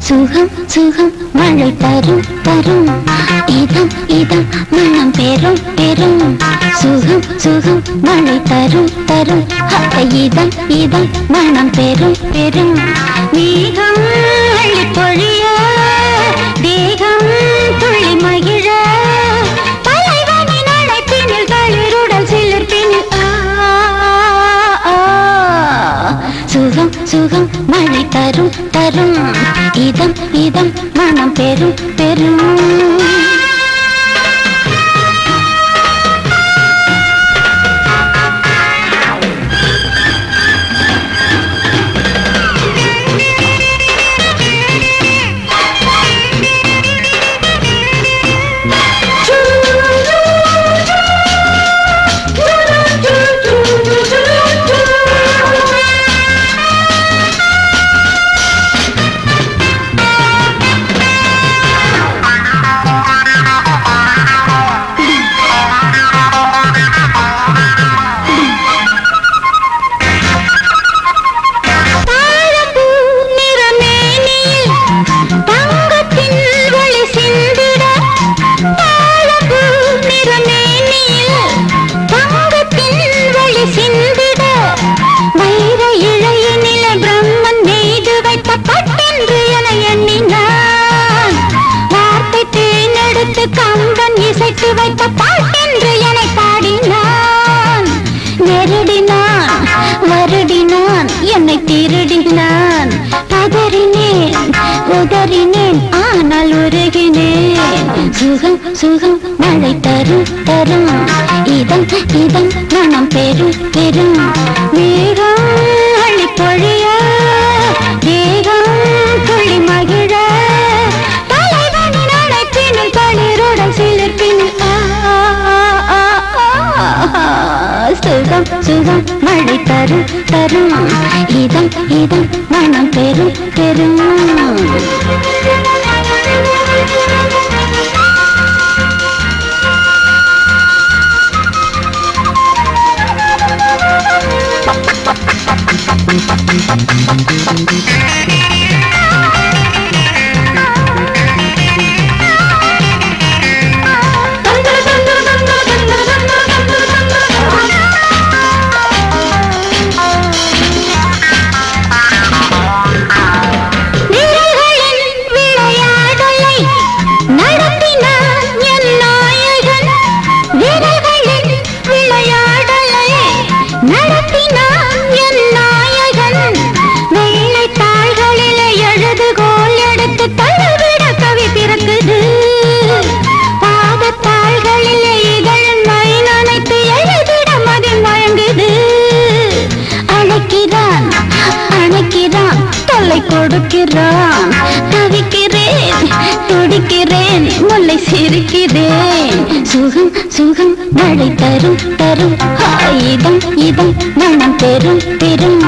சுகம் சுகம் மழை தரும் தரும் இதம் இதம் மனம் பெரும் பெரும் சுகம் சுகம் மழை தரும் தரும் இதம் இதம் மனம் பெரும் பெரும் மேகம் அள்ளி பொழிய தேகம் துள்ளி மகிழ தலைவனின் அழைப்பினில் தளிருடல் சிலிர்ப்பினில் சுகம் சுகம் மழை தரும் தரும் இதம் இதம் மனம் பெரும் பெரும் கம்பன் இசைத்து வைத்த பாட்டென்று என்னை பாடினான் நெருடினான் வருடினான் என்னை திருடினான் பதறினேன் உதறினேன் ஆனால் உருகினேன் சுகம் சுகம் மழை தரும் தரும் இதம் இதம் மனம் பெரும் பெரும் மேகம் அள்ளி பொழிய தேகம் துள்ளி மகிழ சுகம் சுகம் மழை தரும் தரும் இதம் இதம் மனம் பெரும் பெரும் கொடுக்கிறான் தவிக்கிறேன் துடிக்கிறேன் முல்லை சிரிக்கிறேன் சுகம் சுகம் மழை தரும் தரும் இதம் இதம் மனம் பெரும் பெரும்